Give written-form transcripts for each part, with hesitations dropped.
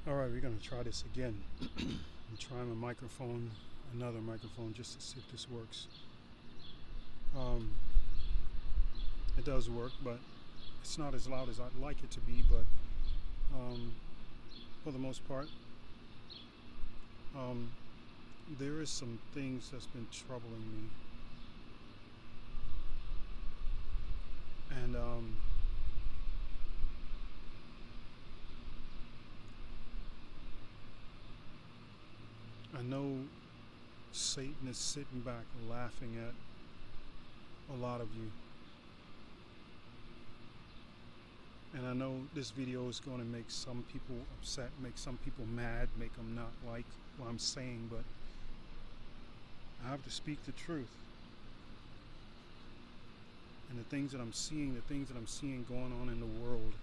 Alright, we're going to try this again. I'm trying my microphone, another microphone, just to see if this works. Um, it does work, but it's not as loud as I'd like it to be, but um, for the most part, um, there is some things that's been troubling me. And I know Satan is sitting back laughing at a lot of you. And I know this video is going to make some people upset, make some people mad, make them not like what I'm saying, but I have to speak the truth. And the things that I'm seeing going on in the world,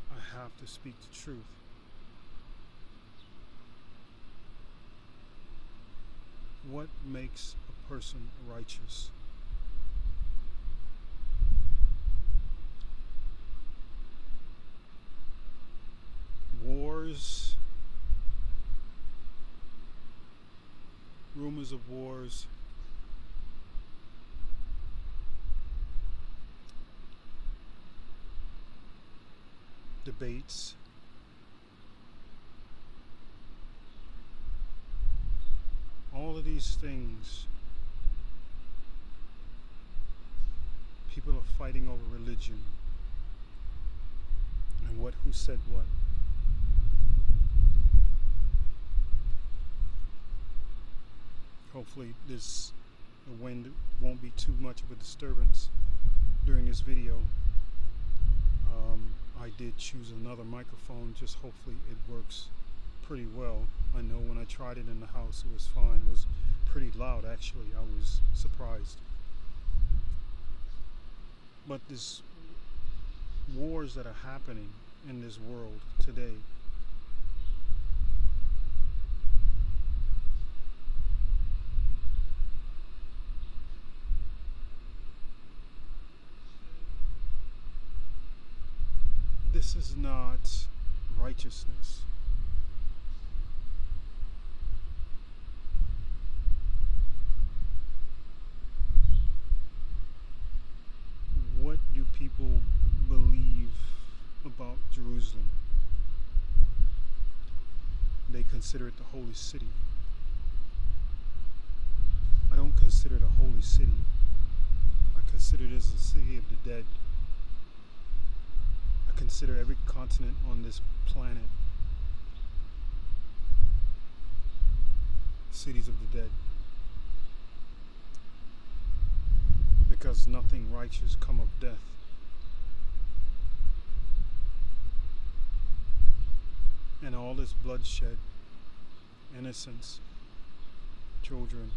I have to speak the truth. What makes a person righteous? Wars, rumors of wars, debates, all of these things, people are fighting over religion and who said what. Hopefully the wind won't be too much of a disturbance during this video. I did choose another microphone, just hopefully it works pretty well. I know when I tried it in the house it was fine. It was pretty loud actually. I was surprised. But these wars that are happening in this world today, this is not righteousness. What do people believe about Jerusalem? They consider it the holy city. I don't consider it a holy city. I consider it as a city of the dead. I consider every continent on this planet cities of the dead, because nothing righteous come of death. And all this bloodshed, innocents, children,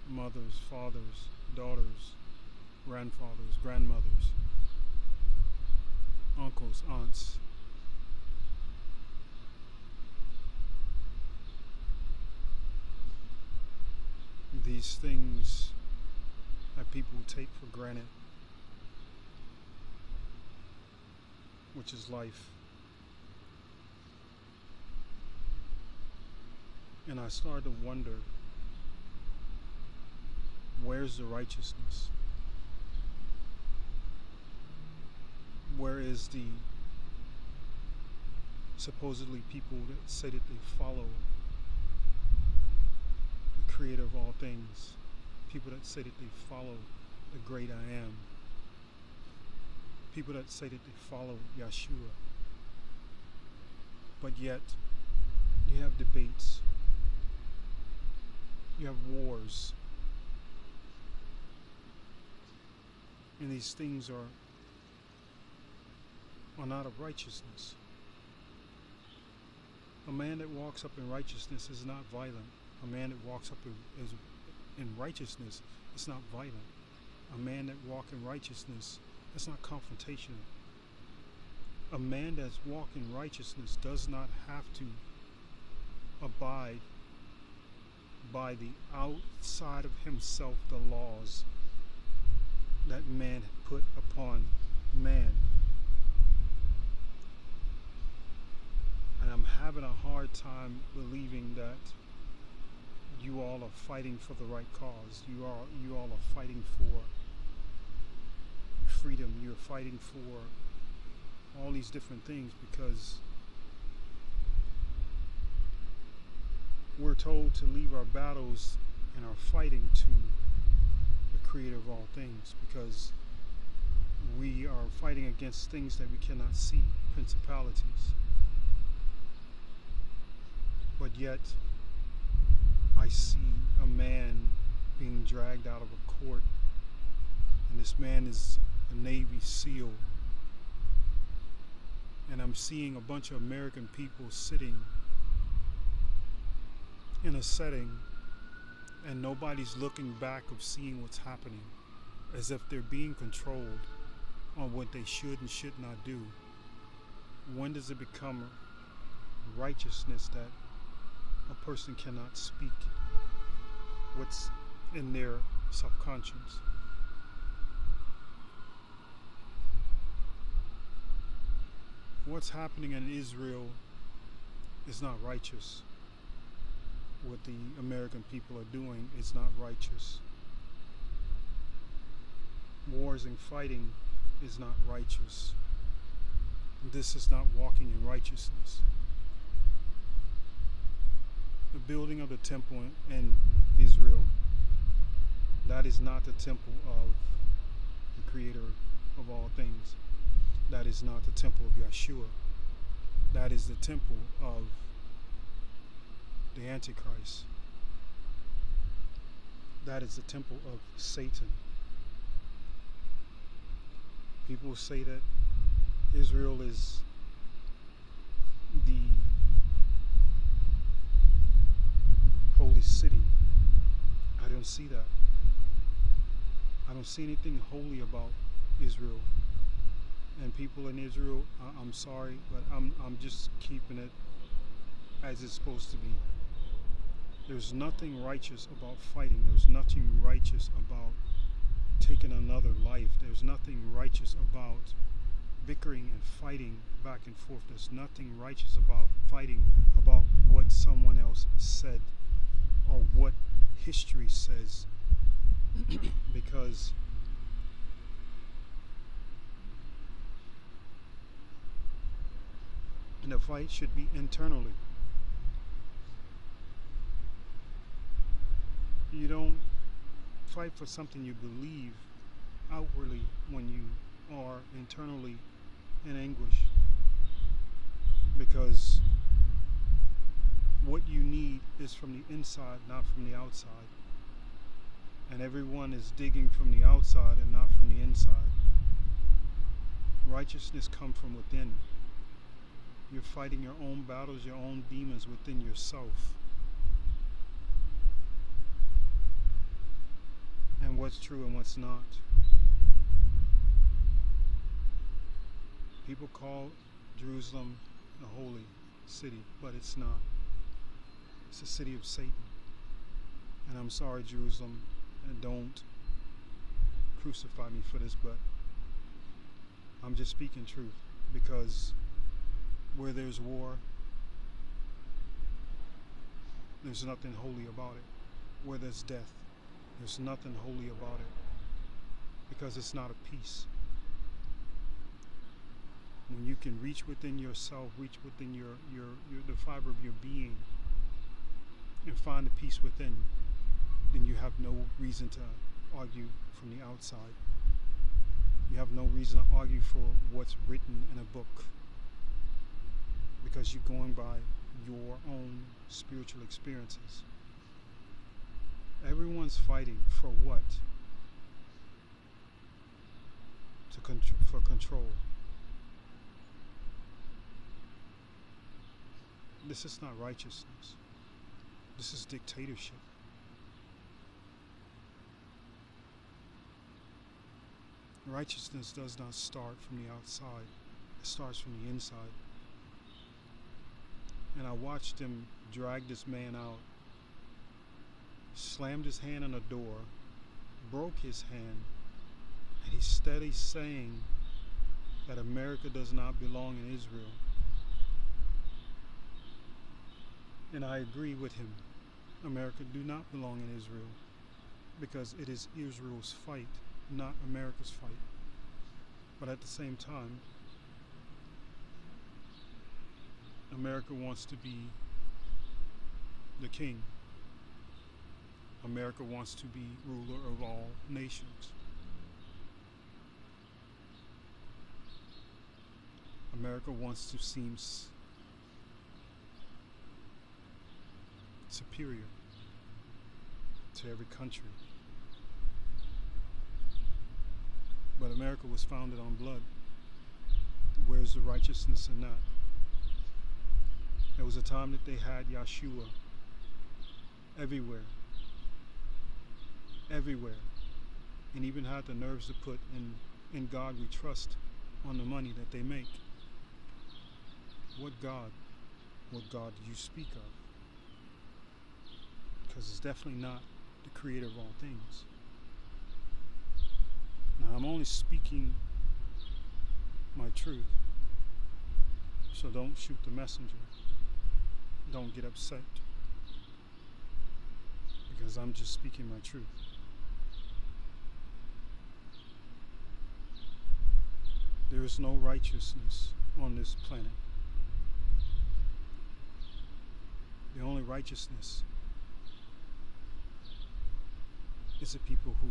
mothers, fathers, daughters, grandfathers, grandmothers, uncles, aunts. These things that people take for granted, which is life. And I started to wonder, where's the righteousness? Where is the supposedly people that say that they follow the creator of all things? People that say that they follow the great I am. People that say that they follow Yeshua. But yet, you have debates. You have wars. And these things are not of righteousness. A man that walks up in righteousness is not violent. A man that walks up in righteousness is not violent. A man that walks in righteousness is not confrontational. A man that's walking righteousness does not have to abide by the outside of himself the laws that man put upon man. having a hard time believing that you all are fighting for the right cause. You all are fighting for freedom. You're fighting for all these different things, because we're told to leave our battles and our fighting to the creator of all things, because we are fighting against things that we cannot see, principalities. But yet, I see a man being dragged out of a court, and this man is a Navy SEAL. And I'm seeing a bunch of American people sitting in a setting, and nobody's looking back of seeing what's happening, as if they're being controlled on what they should and should not do. When does it become righteousness that a person cannot speak what's in their subconscious? What's happening in Israel is not righteous. What the American people are doing is not righteous. Wars and fighting is not righteous. This is not walking in righteousness. The building of the temple in Israel, that is not the temple of the creator of all things. That is not the temple of Yeshua. That is the temple of the Antichrist. That is the temple of Satan. People say that Israel is the holy city. I don't see that. I don't see anything holy about Israel. And people in Israel, I'm sorry, but I'm just keeping it as it's supposed to be. There's nothing righteous about fighting. There's nothing righteous about taking another life. There's nothing righteous about bickering and fighting back and forth. There's nothing righteous about fighting about what someone else said or what history says. Because the fight should be internally. You don't fight for something you believe outwardly when you are internally in anguish, because what you need is from the inside, not from the outside. And everyone is digging from the outside and not from the inside. Righteousness comes from within. You're fighting your own battles, your own demons within yourself. And what's true and what's not. People call Jerusalem the holy city, but it's not. It's a city of Satan. And I'm sorry, Jerusalem, and don't crucify me for this, but I'm just speaking truth, because where there's war, there's nothing holy about it. Where there's death, there's nothing holy about it, because it's not a peace. When you can reach within yourself, reach within the fiber of your being, and find the peace within, then you have no reason to argue from the outside. You have no reason to argue for what's written in a book, because you're going by your own spiritual experiences. Everyone's fighting for what? For control. This is not righteousness. This is dictatorship. Righteousness does not start from the outside. It starts from the inside. And I watched him drag this man out, slammed his hand on a door, broke his hand, and he's steady saying that America does not belong in Israel. And I agree with him. America do not belong in Israel because it is Israel's fight, not America's fight. But at the same time, America wants to be the king. America wants to be ruler of all nations. America wants to seem superior to every country. But America was founded on blood. Where's the righteousness in that? There was a time that they had Yeshua everywhere, and even had the nerves to put in God we trust on the money that they make. What God do you speak of? Because it's definitely not the creator of all things. Now I'm only speaking my truth, so don't shoot the messenger. Don't get upset, because I'm just speaking my truth. There is no righteousness on this planet. The only righteousness is the people who,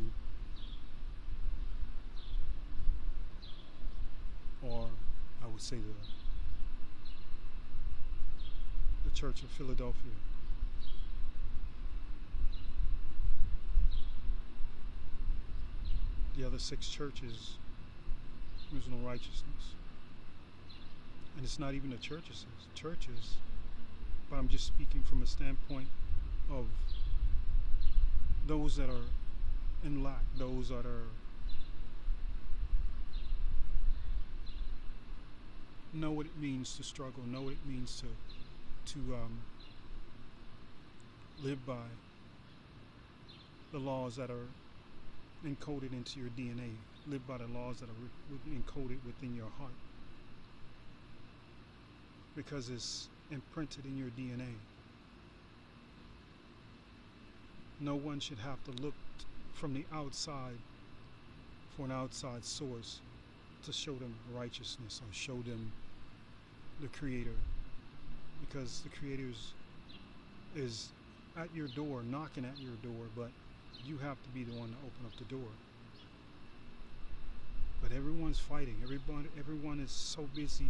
or I would say the Church of Philadelphia. The other 6 churches, there's no righteousness. And it's not even the churches, but I'm just speaking from a standpoint of those that are in lack, those that are know what it means to struggle, know what it means to live by the laws that are encoded into your DNA, live by the laws that are encoded within your heart, because it's imprinted in your DNA. No one should have to look from the outside for an outside source to show them righteousness or show them the Creator, because the Creator is at your door, knocking at your door, but you have to be the one to open up the door. But everyone's fighting. Everyone is so busy.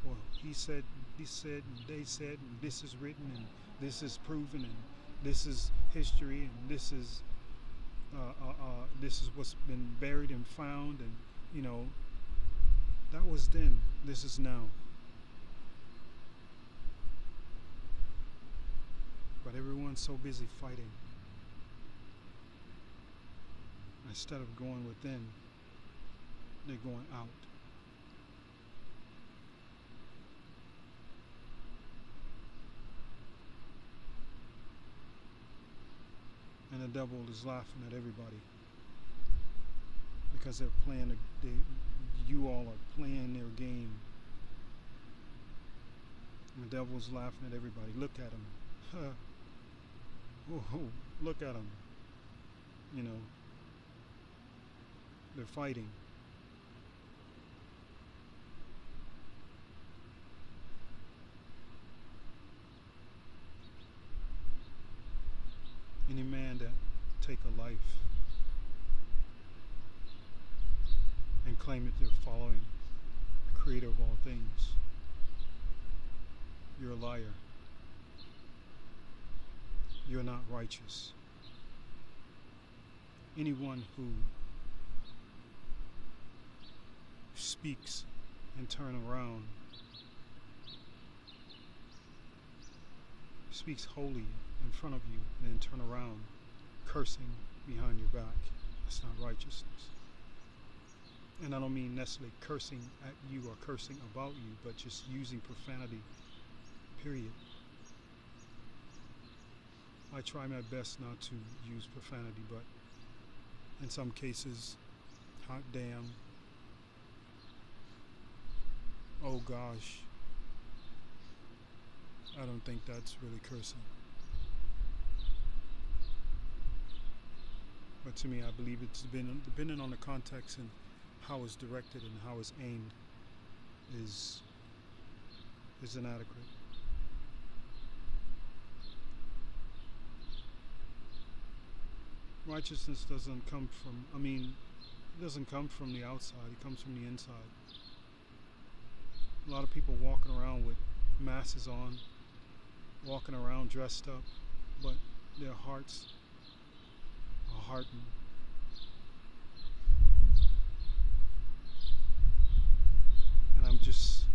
Well, he said, they said, and this is written, and this is proven, and this is history, and this is what's been buried and found, and that was then. This is now. But everyone's so busy fighting. Instead of going within, they're going out. And the devil is laughing at everybody because they're playing. You all are playing their game. And the devil's laughing at everybody. Look at him. Oh, look at them. They're fighting. Any man that take a life and claim that they're following the Creator of all things, you're a liar. You're not righteous. Anyone who speaks and turn around, speaks holy in front of you and then turn around cursing behind your back, that's not righteousness. And I don't mean necessarily cursing at you or cursing about you, but just using profanity, period. I try my best not to use profanity, but in some cases, hot damn, oh gosh, I don't think that's really cursing. But to me, I believe it's been depending on the context and how it's directed and how it's aimed is is inadequate. Righteousness doesn't come from. I mean, it doesn't come from the outside. It comes from the inside. A lot of people walking around with masks on, walking around dressed up, but their hearts are hardened. And I'm just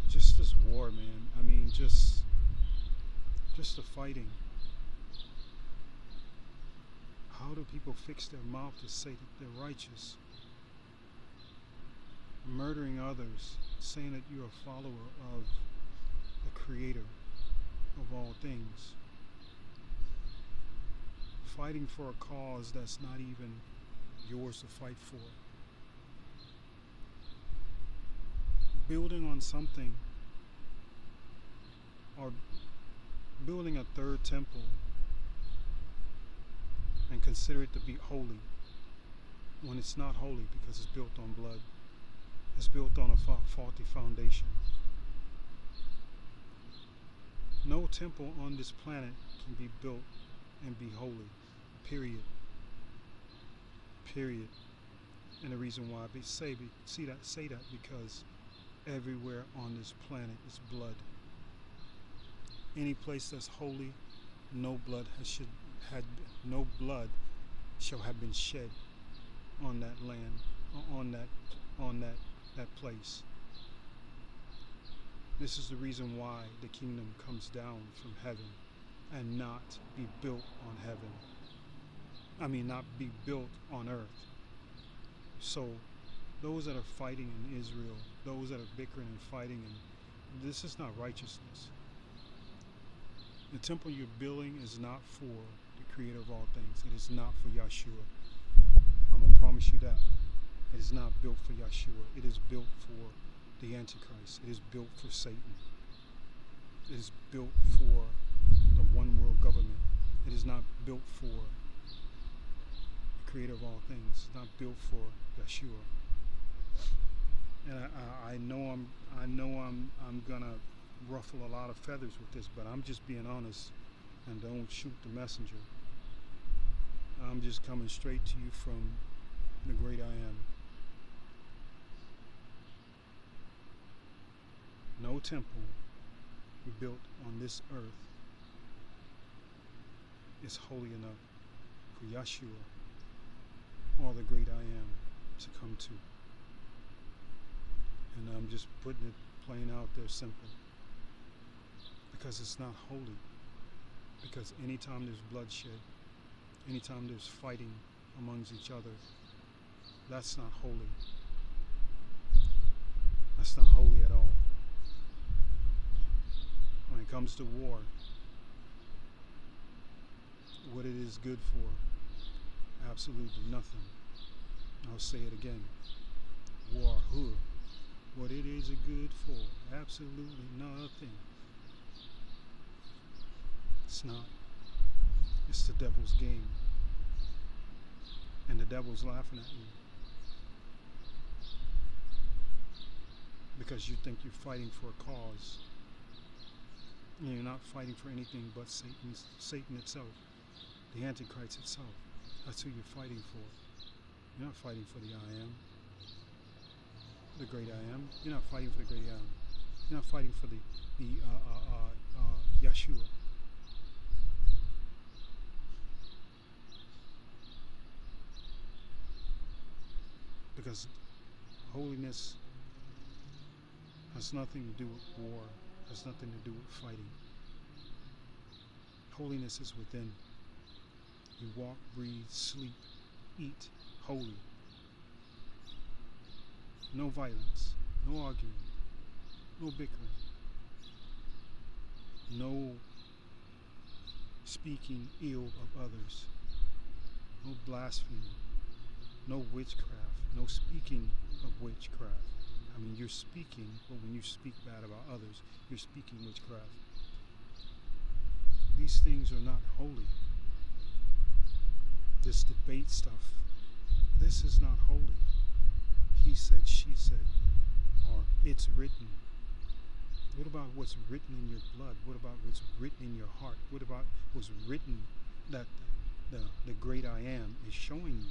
this war, man. I mean, just the fighting. How do people fix their mouth to say that they're righteous? Murdering others, saying that you're a follower of the Creator of all things. Fighting for a cause that's not even yours to fight for. Building on something, or building a third temple and consider it to be holy when it's not holy because it's built on blood. It's built on a faulty foundation. No temple on this planet can be built and be holy. Period. Period. And the reason why I say that because everywhere on this planet is blood. Any place that's holy, no blood no blood shall have been shed on that land, on that place. This is the reason why the kingdom comes down from heaven and not be built on heaven. I mean, not be built on earth. So those that are fighting in Israel, those that are bickering and fighting, and this is not righteousness. The temple you're building is not for the Creator of all things. It is not for Yahshua. I'm going to promise you that. It is not built for Yahshua. It is built for the Antichrist. It is built for Satan. It is built for the one world government. It is not built for the Creator of all things. It's not built for Yahshua. And I know I'm gonna ruffle a lot of feathers with this, but I'm just being honest, and don't shoot the messenger. I'm just coming straight to you from the great I am. No temple built on this earth is holy enough for Yahshua or the great I am to come to. And I'm just putting it plain out there, simple. Because it's not holy. Because anytime there's bloodshed, anytime there's fighting amongst each other, that's not holy. That's not holy at all. When it comes to war, what it is good for, absolutely nothing. I'll say it again. War, what it is good for, absolutely nothing. It's not. It's the devil's game. And the devil's laughing at you. Because you think you're fighting for a cause. And you're not fighting for anything but Satan itself. The Antichrist itself. That's who you're fighting for. You're not fighting for the I am. The great I am. You're not fighting for the great I am. You're not fighting for the Yahshua. Because holiness has nothing to do with war, has nothing to do with fighting. Holiness is within. You walk, breathe, sleep, eat holy. No violence, no arguing, no bickering, no speaking ill of others, no blasphemy, no witchcraft, no speaking of witchcraft. I mean, you're speaking, but when you speak bad about others, you're speaking witchcraft. These things are not holy. This debate stuff, this is not holy. He said, she said, or it's written. What about what's written in your blood? What about what's written in your heart? What about what's written that the great I am is showing you?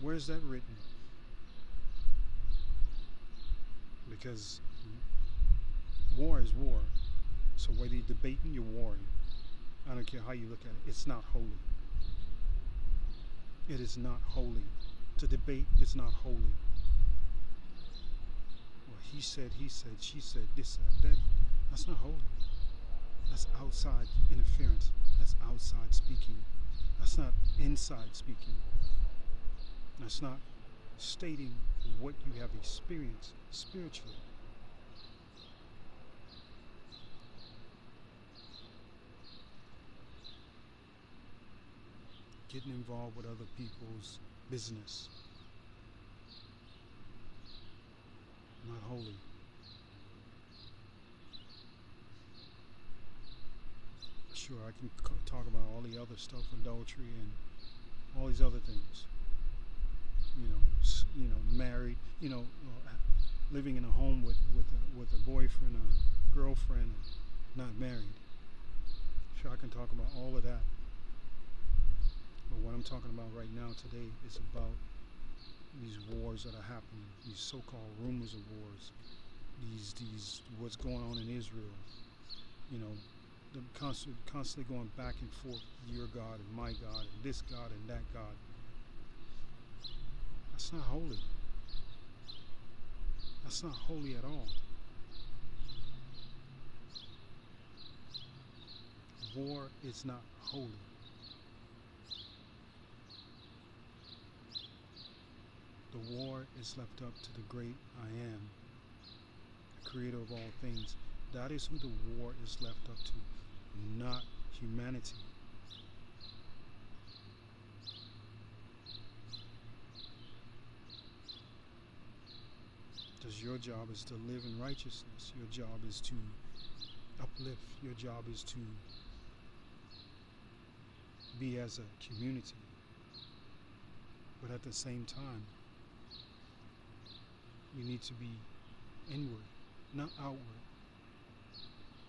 Where's that written? Because war is war. So whether you're debating, you're warring. I don't care how you look at it. It's not holy. It is not holy. To debate is not holy. Well, he said, she said, this, that. That's not holy. That's outside interference. That's outside speaking. That's not inside speaking. That's not stating what you have experienced spiritually. Getting involved with other people's business. Not holy. Sure, I can talk about all the other stuff, adultery and all these other things. Married, living in a home with a boyfriend or girlfriend, not married. Sure, I can talk about all of that. But what I'm talking about right now today is about these wars that are happening, these so-called rumors of wars, these what's going on in Israel. The constantly going back and forth, your God and my God and this God and that God. That's not holy. That's not holy at all. War is not holy. The war is left up to the great I am, the creator of all things. That is who the war is left up to, not humanity. Because your job is to live in righteousness. Your job is to uplift. Your job is to be as a community. But at the same time, you need to be inward, not outward.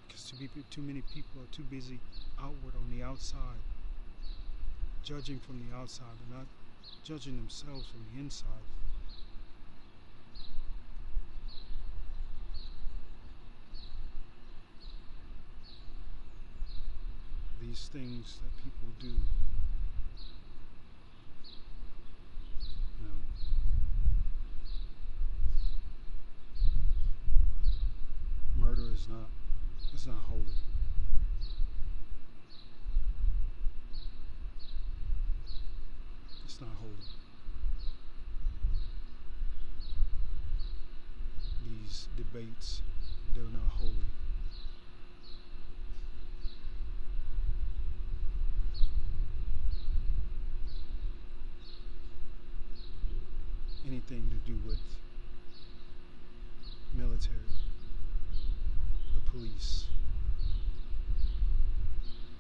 Because too many people are too busy outward on the outside, judging from the outside, but not judging themselves from the inside. These things that people do, murder is not holy. It's not holy. These debates, they're not holy. Anything to do with military, the police,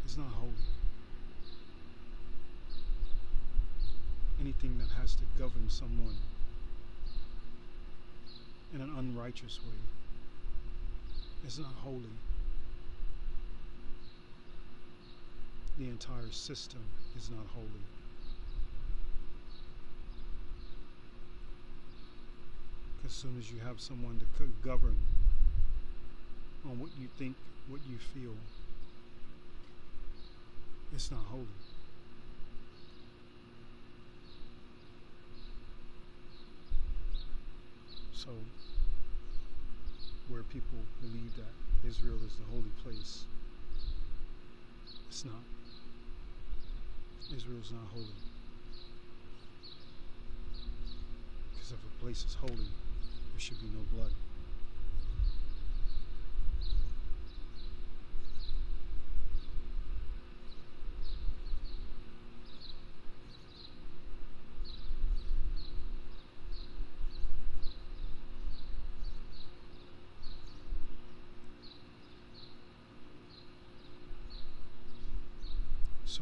is not holy. Anything that has to govern someone in an unrighteous way is not holy. The entire system is not holy. As soon as you have someone to govern on what you think, what you feel, it's not holy. So, where people believe that Israel is the holy place, it's not. Israel is not holy. Because if a place is holy, there should be no blood.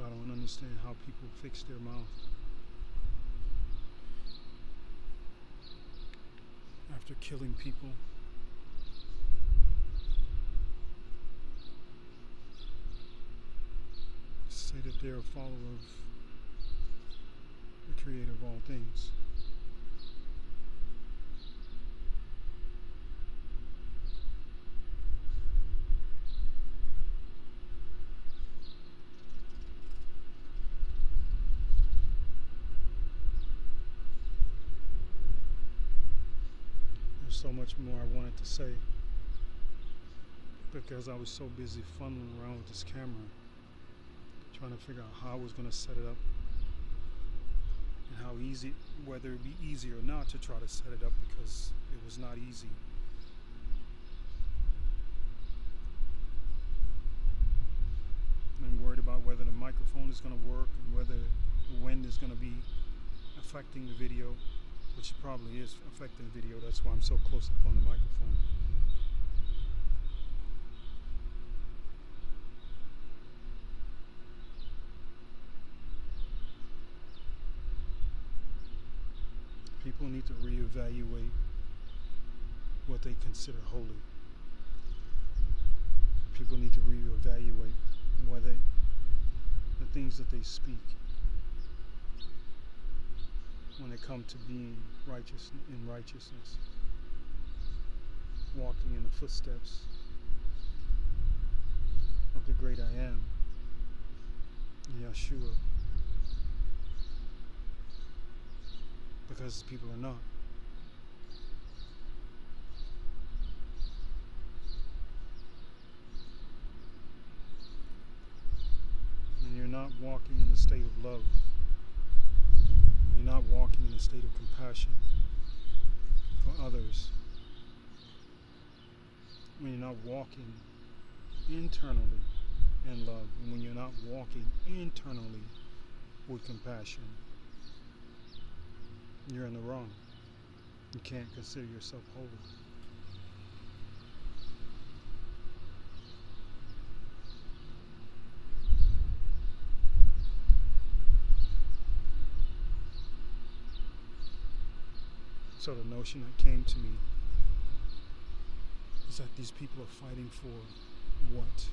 So I don't understand how people fix their mouth after killing people. Say that they're a follower of the creator of all things. There's so much more I wanted to say, because I was so busy fumbling around with this camera, trying to figure out how I was going to set it up and how easy, whether it'd be easy or not to try to set it up, because it was not easy. I'm worried about whether the microphone is going to work and whether the wind is going to be affecting the video, which it probably is affecting the video. That's why I'm so close up on the microphone. People need to reevaluate what they consider holy. People need to reevaluate whether the things that they speak, when it comes to being righteous in righteousness, walking in the footsteps of the great I am, Yeshua, because people are not. And you're not walking in a state of love. You're not walking in a state of compassion for others. When you're not walking internally in love, and when you're not walking internally with compassion, you're in the wrong. You can't consider yourself holy. So the notion that came to me is that these people are fighting for what?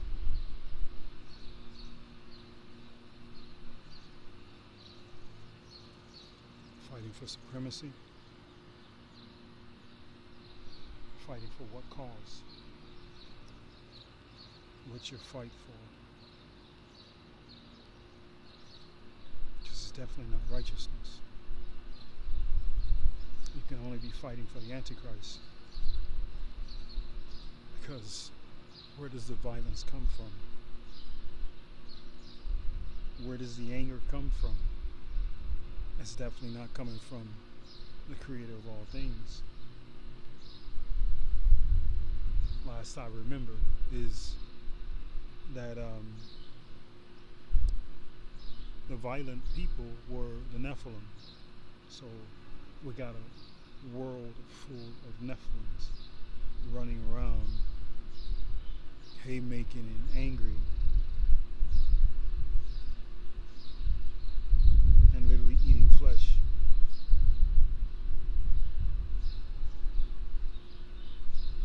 Fighting for supremacy? Fighting for what cause? What's your fight for? Because it's definitely not righteousness. You can only be fighting for the Antichrist. Because where does the violence come from? Where does the anger come from? It's definitely not coming from the creator of all things. Last I remember is that the violent people were the Nephilim. So we got a world full of Nephilims running around, haymaking and angry, and literally eating flesh.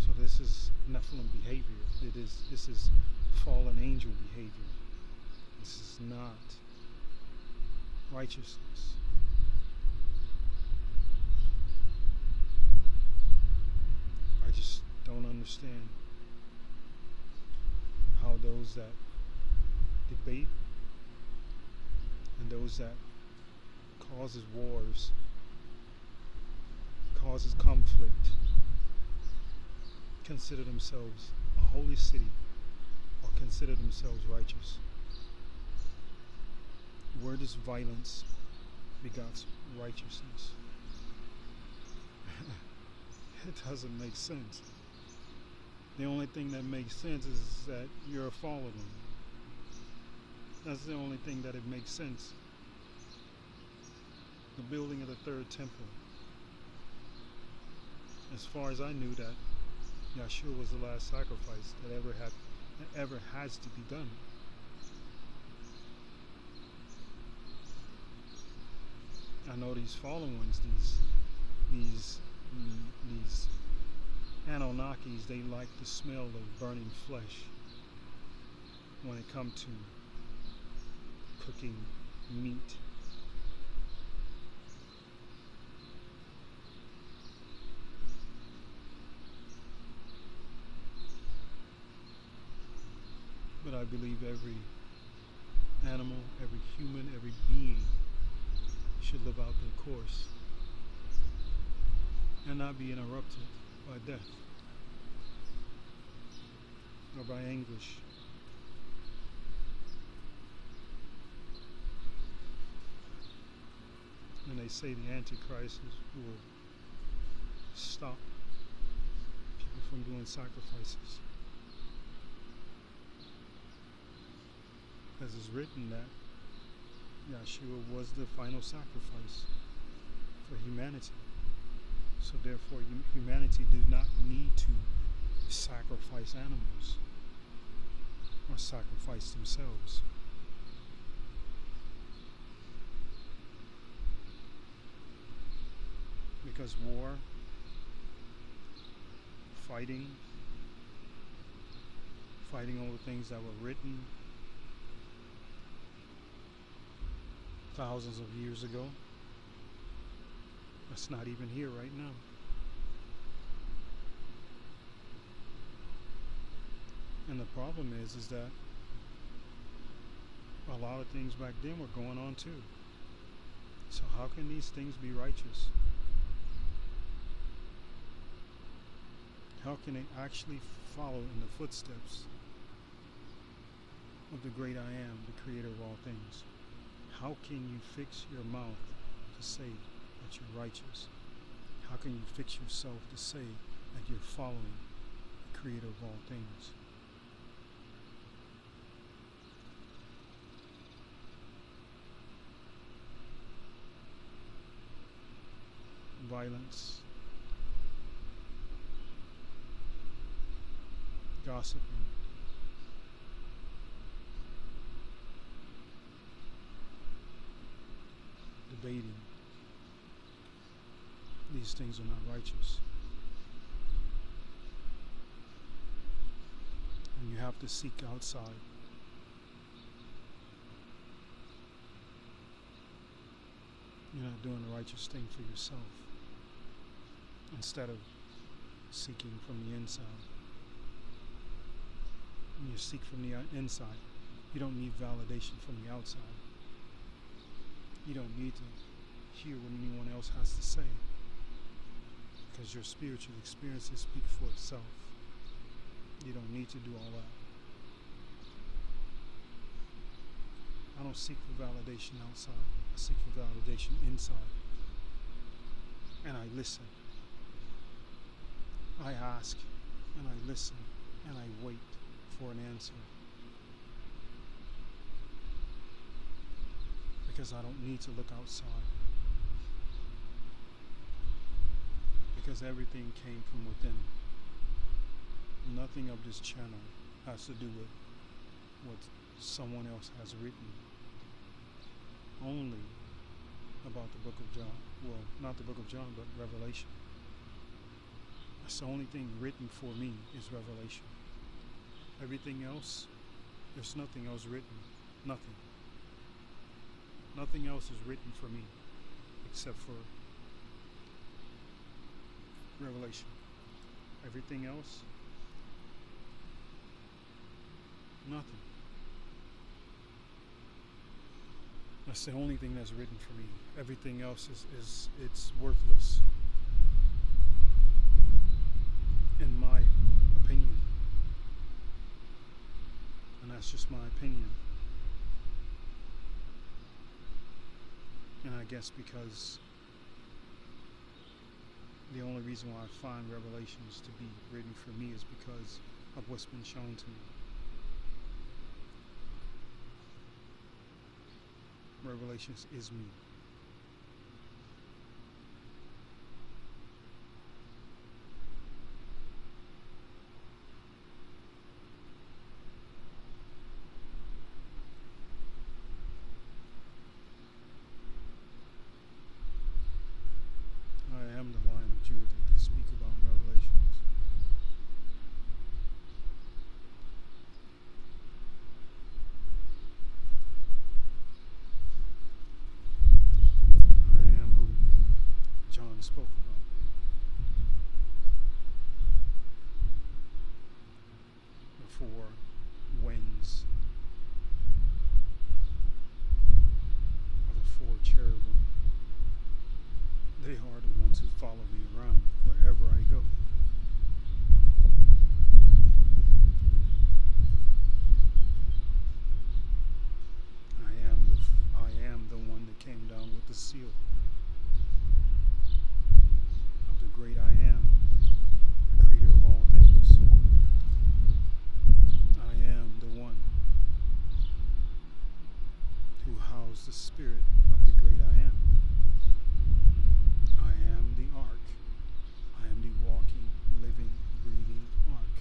So this is Nephilim behavior. This is fallen angel behavior. This is not righteousness. I just don't understand how those that debate and those that causes wars, causes conflict, consider themselves a holy city or consider themselves righteous. Where does violence begot righteousness? It doesn't make sense. The only thing that makes sense is that you're following. That's the only thing that it makes sense. The building of the third temple. As far as I knew, that Yeshua was the last sacrifice that ever has to be done. I know these fallen ones, these these Anunnakis, they like the smell of burning flesh when it comes to cooking meat. But I believe every animal, every human, every being should live out their course and not be interrupted by death or by anguish. And they say the Antichrist will stop people from doing sacrifices. As it's written that Yeshua was the final sacrifice for humanity. So therefore humanity does not need to sacrifice animals or sacrifice themselves. Because war, fighting over things that were written thousands of years ago, that's not even here right now. And the problem is that a lot of things back then were going on too. So how can these things be righteous? How can they actually follow in the footsteps of the great I am, the creator of all things? How can you fix your mouth to say that you're righteous? How can you fix yourself to say that you're following the creator of all things? Violence, gossiping, debating. These things are not righteous. And you have to seek outside. You're not doing the righteous thing for yourself. Instead of seeking from the inside. When you seek from the inside, you don't need validation from the outside. You don't need to hear what anyone else has to say, because your spiritual experiences speak for itself. You don't need to do all that. I don't seek for validation outside. I seek for validation inside. And I listen. I ask, and I listen, and I wait for an answer. Because I don't need to look outside. Because everything came from within. Nothing of this channel has to do with what someone else has written. Only about the book of John. Well, not the book of John, but Revelation. That's the only thing written for me is Revelation. Everything else, there's nothing else written. Nothing. Nothing else is written for me except for Revelation. Everything else, nothing. That's the only thing that's written for me. Everything else is it's worthless. In my opinion. And that's just my opinion. And I guess because the only reason why I find Revelations to be written for me is because of what's been shown to me. Revelations is me. four winds, or the four cherubim. They are the ones who follow me around wherever I go. I am the one that came down with the seal of the great I am, the creator of all things. I am the one who housed the spirit of the great I am. I am the ark. I am the walking, living, breathing ark.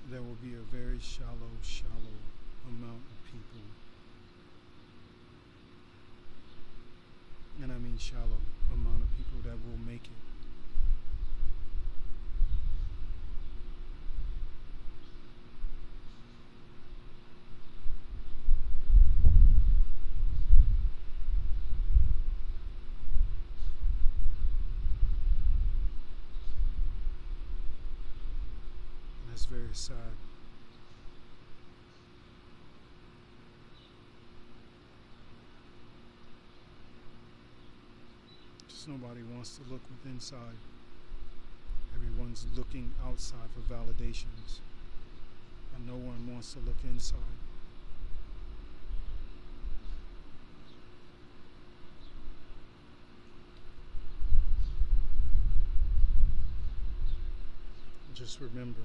There will be a very shallow amount of people. And I mean shallow amount of people that will make it. And that's very sad. Just nobody wants to look with inside. Everyone's looking outside for validations, and no one wants to look inside. Just remember,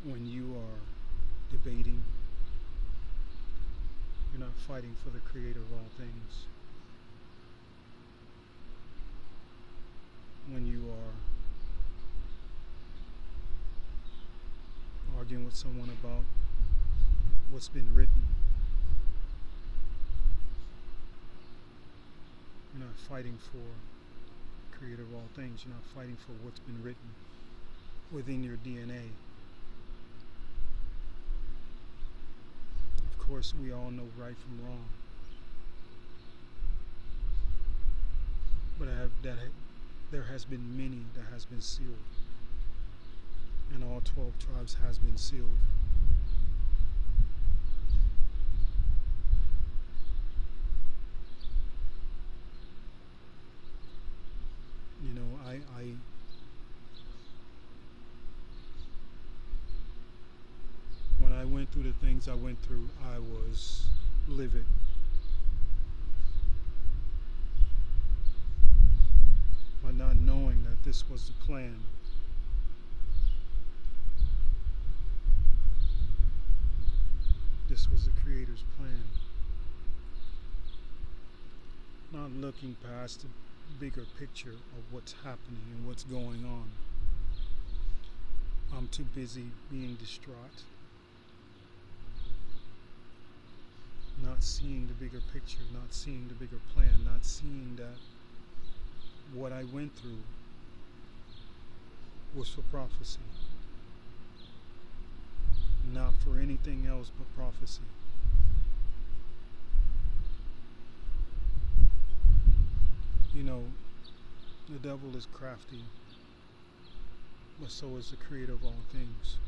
when you are debating, you're not fighting for the creator of all things. When you are arguing with someone about what's been written, you're not fighting for the creator of all things. You're not fighting for what's been written within your DNA. Of course, we all know right from wrong. But there has been many that has been sealed. And all 12 tribes has been sealed. You know, when I went through the things I went through, I was livid. By not knowing that this was the plan. This was the Creator's plan. Not looking past the bigger picture of what's happening and what's going on. I'm too busy being distraught. Not seeing the bigger picture, not seeing the bigger plan, not seeing that what I went through was for prophecy. Not for anything else but prophecy. You know, the devil is crafty, but so is the creator of all things.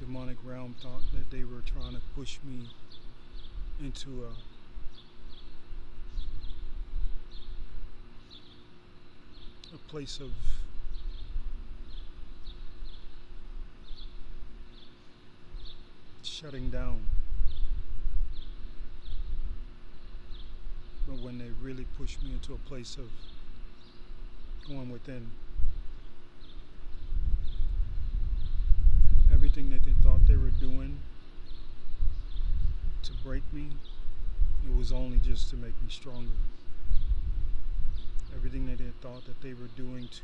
Demonic realm thought that they were trying to push me into a place of shutting down. But when they really pushed me into a place of going within, everything that they thought they were doing to break me, it was only just to make me stronger. Everything that they thought that they were doing to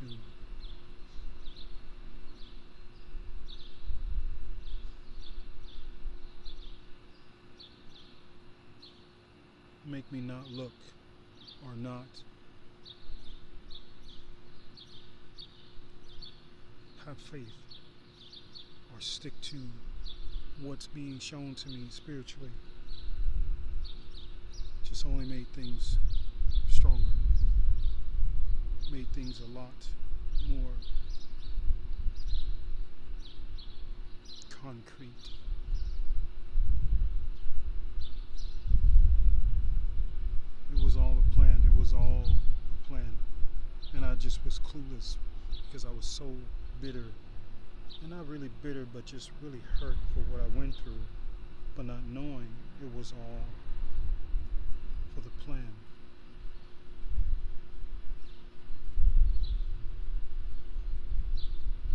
make me not look or not have faith or stick to what's being shown to me spiritually. Just only made things stronger, made things a lot more concrete. It was all a plan. It was all a plan. And I just was clueless because I was so bitter. And not really bitter, but just really hurt for what I went through, but not knowing it was all for the plan.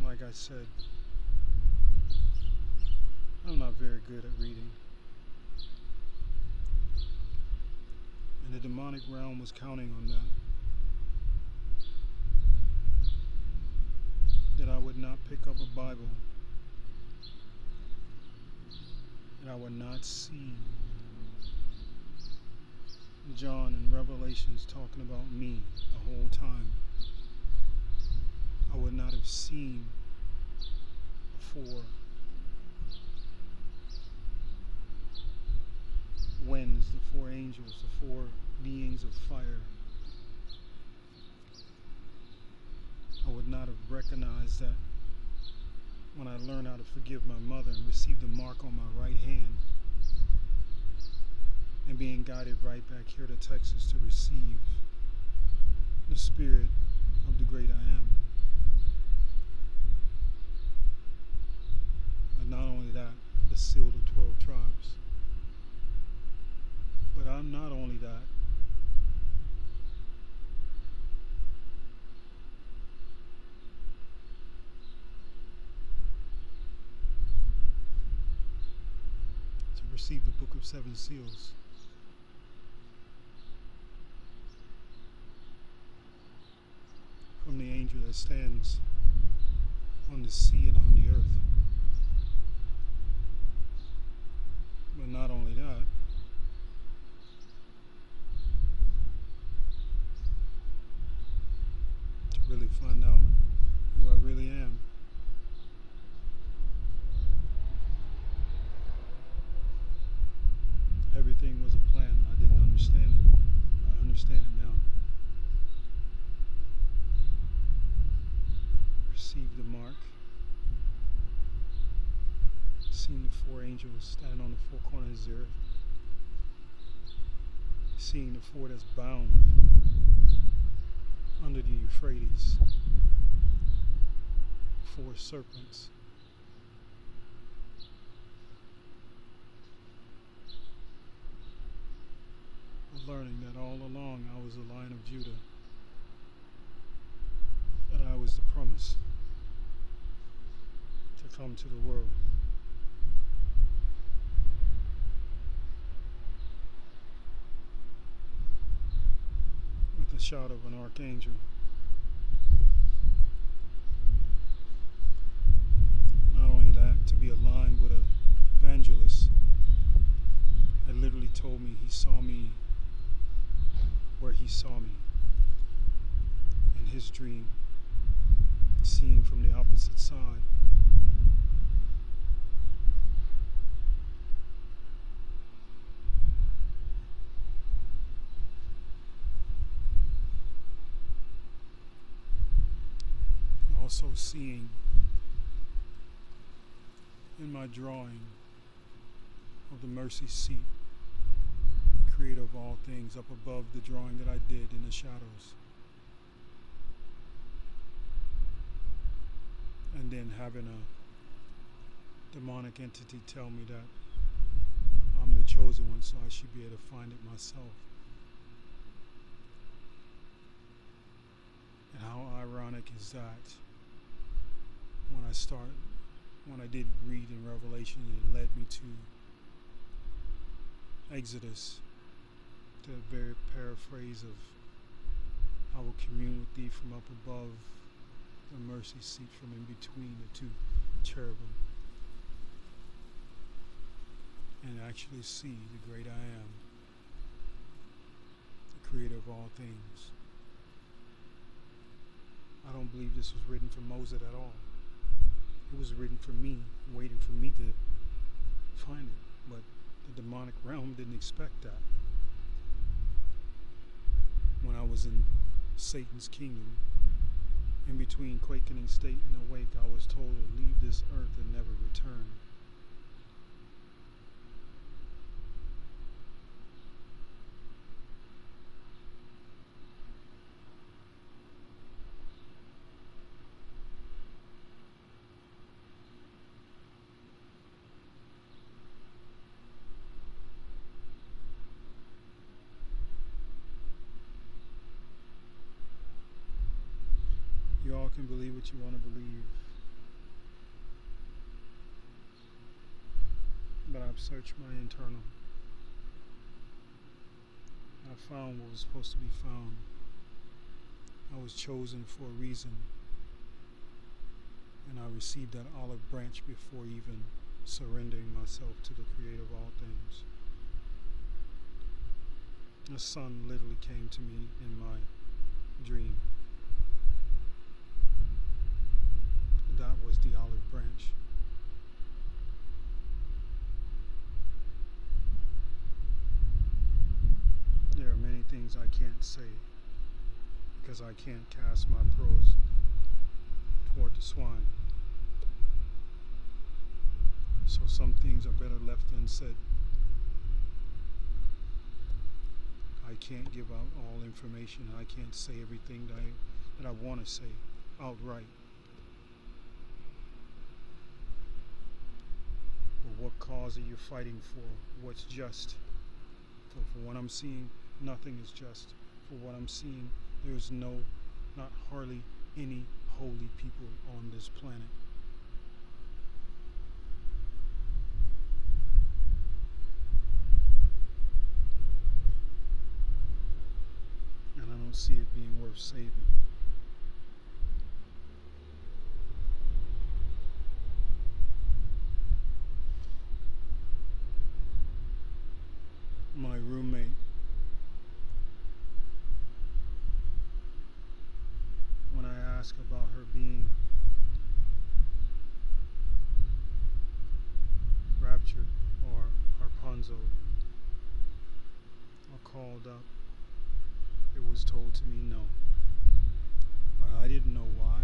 Like I said, I'm not very good at reading. And the demonic realm was counting on that. That I would not pick up a Bible. And I would not see John and Revelations talking about me the whole time. I would not have seen the 4 winds, the 4 angels, the 4 beings of fire. I would not have recognized that when I learned how to forgive my mother and received a mark on my right hand and being guided right back here to Texas to receive the spirit of the great I am. But not only that, the seal of the 12 tribes. But I'm not only that. To receive the book of 7 seals. From the angel that stands on the sea and on the earth. But not only that, to really find out who I really am. Everything was a plan. I didn't understand it. I understand it now. Received the mark. Seen the 4 angels standing on the 4 corners of the earth. Seeing the 4 that's bound under the Euphrates. 4 serpents. Learning that all along I was the Lion of Judah. That I was the promise to come to the world. With the shout of an archangel. Not only that, to be aligned with an evangelist that literally told me he saw me where he saw me in his dream, seeing from the opposite side. Also seeing in my drawing of the mercy seat, the creator of all things, up above the drawing that I did in the shadows. And then having a demonic entity tell me that I'm the chosen one, so I should be able to find it myself. And how ironic is that? When I did read in Revelation, it led me to Exodus, the very paraphrase of I will commune with thee from up above the mercy seat, from in between the 2 cherubim, and actually see the great I am creator of all things. I don't believe this was written for Moses at all. It was written for me, waiting for me to find it. But the demonic realm didn't expect that. When I was in Satan's kingdom, in between quakening state and awake, I was told to leave this earth and never return. You all can believe what you want to believe. But I've searched my internal. I found what was supposed to be found. I was chosen for a reason. And I received that olive branch before even surrendering myself to the creator of all things. The sun literally came to me in my dream. That was the olive branch. There are many things I can't say because I can't cast my pearls toward the swine. So some things are better left unsaid. I can't give out all information. I can't say everything that I want to say outright. But what cause are you fighting for? What's just? For what I'm seeing, nothing is just. For what I'm seeing, there is not hardly any holy people on this planet. And I don't see it being worth saving. My roommate, when I ask about her being raptured or harponzoed or called up, it was told to me no. But I didn't know why.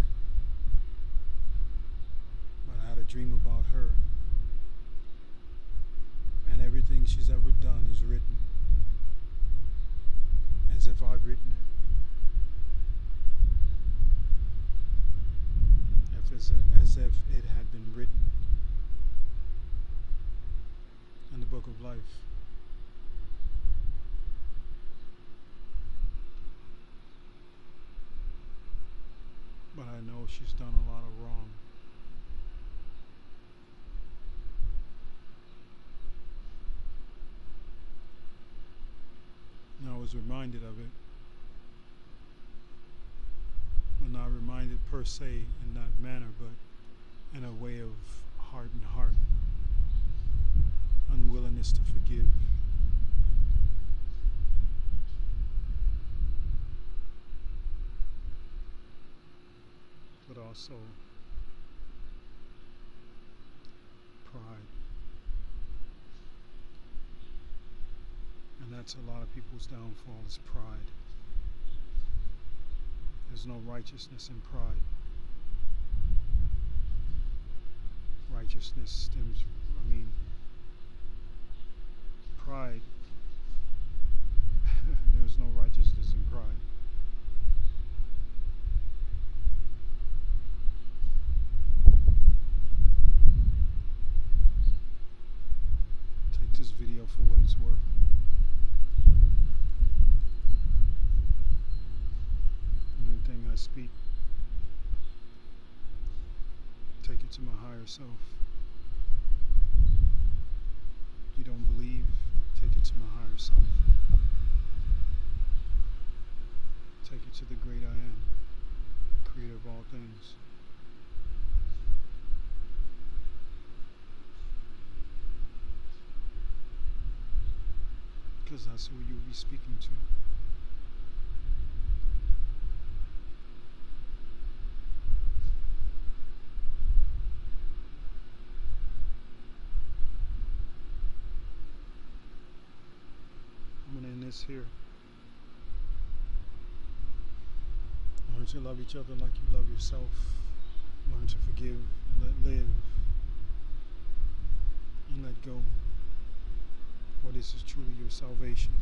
But I had a dream about her. And everything she's ever done is written, as if I've written it, as if it had been written in the book of life. But I know she's done a lot of wrong. And I was reminded of it, but not reminded per se in that manner, but in a way of heart and heart, unwillingness to forgive. But also pride. And that's a lot of people's downfall, is pride. There's no righteousness in pride. Righteousness stems, pride, there's no righteousness in pride. Take this video for what it's worth. Anything I speak, take it to my higher self. If you don't believe, take it to my higher self. Take it to the great I am, creator of all things. Because that's who you'll be speaking to. oneness here. Learn to love each other like you love yourself. Learn to forgive and let live and let go. For this is truly your salvation.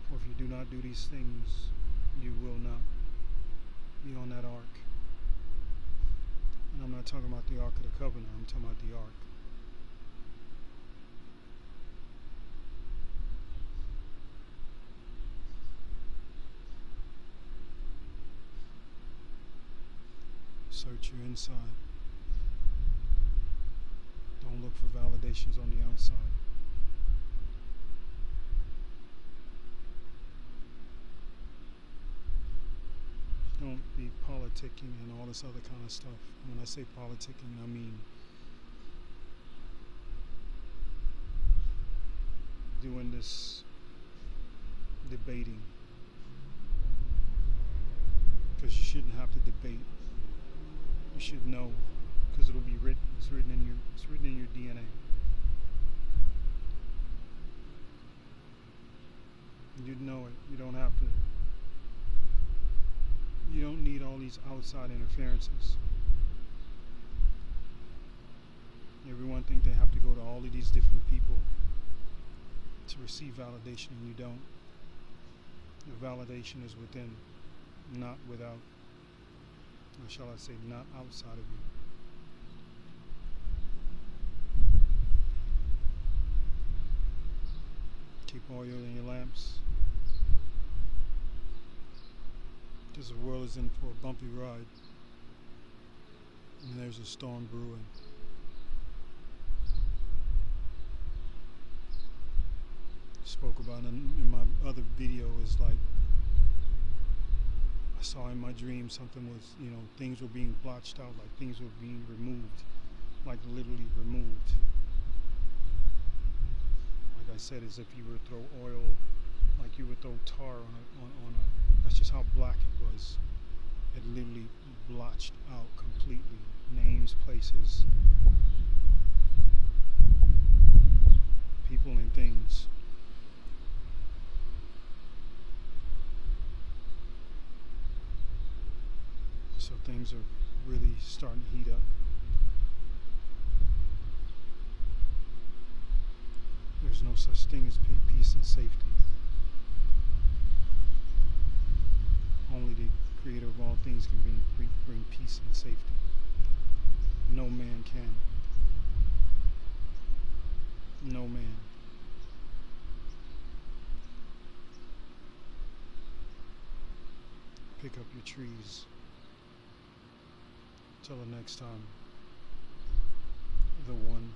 For if you do not do these things, you will not be on that ark. And I'm not talking about the Ark of the Covenant, I'm talking about the ark. Search your inside. Don't look for validations on the outside. Don't be politicking and all this other kind of stuff. When I say politicking, I mean doing this debating. Because you shouldn't have to debate. You should know, because it'll be written. It's written in your DNA. You'd know it. You don't have to. You don't need all these outside interferences. Everyone think they have to go to all of these different people to receive validation, and you don't. The validation is within, not without. Or shall I say, not outside of you. Keep oil in your lamps. Because the world is in for a bumpy ride. And there's a storm brewing. Spoke about in my other video is like, I saw in my dream something was, things were being blotched out, like things were being removed, like literally removed. Like I said, as if you were to throw oil, like you would throw tar on a, that's just how black it was. It literally blotched out completely. Names, places, people and things. So things are really starting to heat up. There's no such thing as peace and safety. Only the creator of all things can bring peace and safety. No man can. No man. Pick up your trees. Till the next time, the one